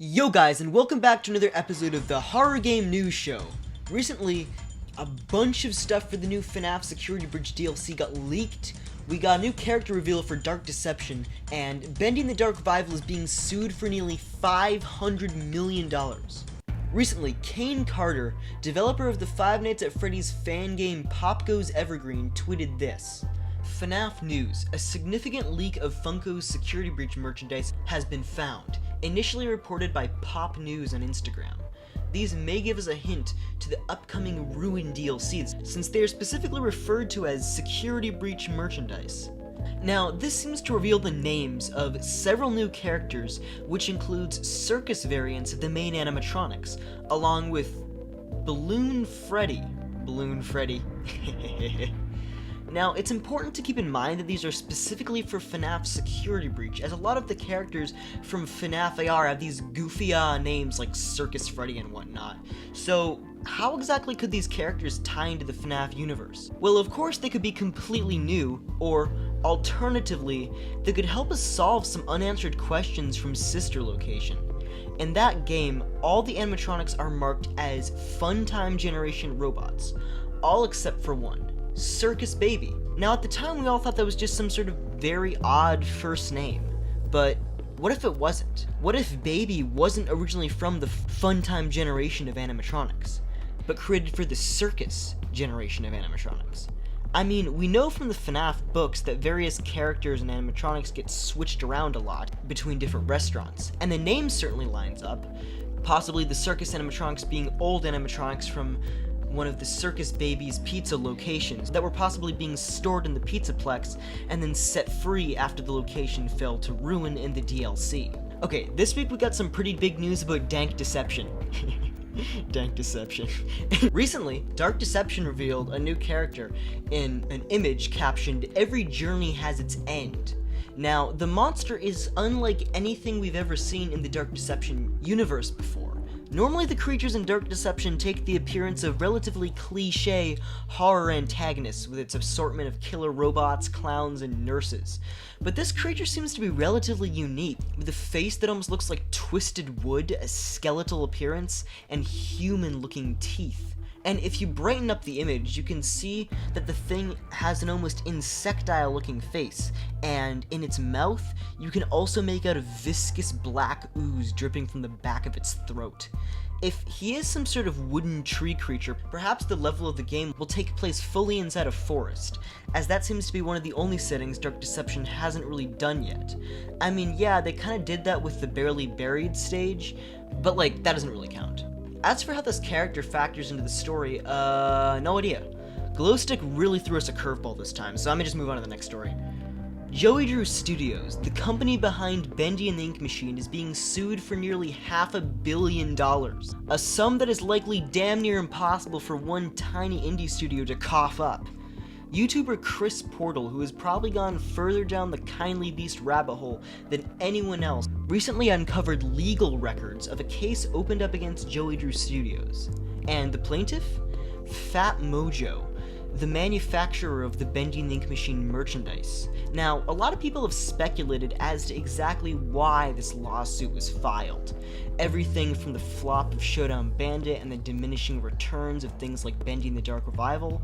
Yo guys, and welcome back to another episode of the Horror Game News Show. Recently, a bunch of stuff for the new FNAF Security Breach DLC got leaked, we got a new character reveal for Dark Deception, and Bendy in the Dark Revival is being sued for nearly $500 million. Recently, Kane Carter, developer of the Five Nights at Freddy's fan game Pop Goes Evergreen, tweeted this. FNAF News, a significant leak of Funko's Security Breach merchandise has been found, initially reported by Pop News on Instagram. These may give us a hint to the upcoming Ruin DLCs, since they are specifically referred to as Security Breach merchandise. Now, this seems to reveal the names of several new characters, which includes circus variants of the main animatronics, along with Balloon Freddy. Now, it's important to keep in mind that these are specifically for FNAF Security Breach, as a lot of the characters from FNAF AR have these goofy names like Circus Freddy and whatnot. So, how exactly could these characters tie into the FNAF universe? Well, of course they could be completely new, or alternatively, they could help us solve some unanswered questions from Sister Location. In that game, all the animatronics are marked as Funtime Generation robots, all except for one. Circus Baby. Now, at the time, we all thought that was just some sort of very odd first name. But what if it wasn't? What if Baby wasn't originally from the Funtime generation of animatronics, but created for the Circus generation of animatronics? I mean, we know from the FNAF books that various characters and animatronics get switched around a lot between different restaurants, and the name certainly lines up. Possibly the Circus animatronics being old animatronics from one of the Circus Baby's pizza locations that were possibly being stored in the Pizzaplex and then set free after the location fell to ruin in the DLC. Okay, this week we got some pretty big news about Dank Deception. Dank Deception. Recently, Dark Deception revealed a new character in an image captioned, "Every journey has its end." Now, the monster is unlike anything we've ever seen in the Dark Deception universe before. Normally, the creatures in Dark Deception take the appearance of relatively cliché horror antagonists with its assortment of killer robots, clowns, and nurses. But this creature seems to be relatively unique, with a face that almost looks like twisted wood, a skeletal appearance, and human-looking teeth. And if you brighten up the image, you can see that the thing has an almost insectile-looking face, and in its mouth, you can also make out a viscous black ooze dripping from the back of its throat. If he is some sort of wooden tree creature, perhaps the level of the game will take place fully inside a forest, as that seems to be one of the only settings Dark Deception hasn't really done yet. I mean, yeah, they kinda did that with the Barely Buried stage, but like, that doesn't really count. As for how this character factors into the story, no idea. Glowstick really threw us a curveball this time, so I'm gonna just move on to the next story. Joey Drew Studios, the company behind Bendy and the Ink Machine, is being sued for nearly $500 million, a sum that is likely damn near impossible for one tiny indie studio to cough up. YouTuber Chris Portal, who has probably gone further down the Kindly Beast rabbit hole than anyone else, recently uncovered legal records of a case opened up against Joey Drew Studios. And the plaintiff? FhatMojo, the manufacturer of the Bendy and the Ink Machine merchandise. Now, a lot of people have speculated as to exactly why this lawsuit was filed. Everything from the flop of Showdown Bandit and the diminishing returns of things like Bendy and the Dark Revival,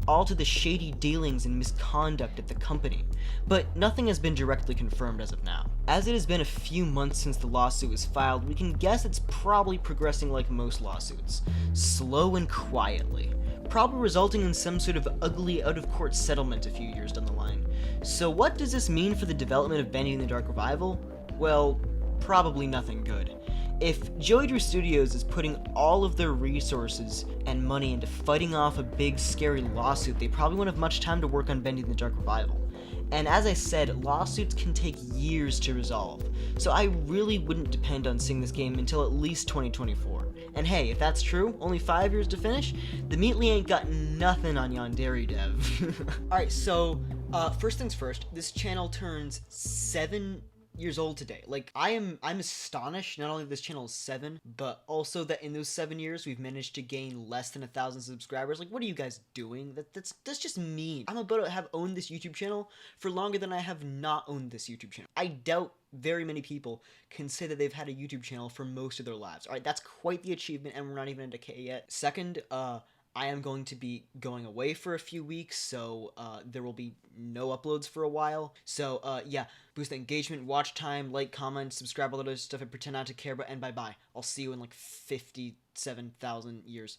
all to the shady dealings and misconduct at the company. But nothing has been directly confirmed as of now. As it has been a few months since the lawsuit was filed, we can guess it's probably progressing like most lawsuits. Slow and quietly. Probably resulting in some sort of ugly out-of-court settlement a few years down the line. So what does this mean for the development of Bendy and the Dark Revival? Well, probably nothing good. If Joey Drew Studios is putting all of their resources and money into fighting off a big, scary lawsuit, they probably won't have much time to work on Bendy and the Dark Revival. And as I said, lawsuits can take years to resolve, so I really wouldn't depend on seeing this game until at least 2024. And hey, if that's true, only 5 years to finish, the Meatly ain't got nothing on Yandere dev. Alright, so, first things first, this channel turns 7 years old today. Like, I'm astonished not only that this channel is 7, but also that in those 7 years we've managed to gain less than 1,000 subscribers. Like, what are you guys doing? That's just mean. I'm about to have owned this YouTube channel for longer than I have not owned this YouTube channel. I doubt very many people can say that they've had a YouTube channel for most of their lives. All right, that's quite the achievement, and we're not even in decay yet. Second, I am going to be going away for a few weeks, so there will be no uploads for a while. So yeah, boost the engagement, watch time, like, comment, subscribe, all that other stuff I pretend not to care about, and bye-bye. I'll see you in like 57,000 years.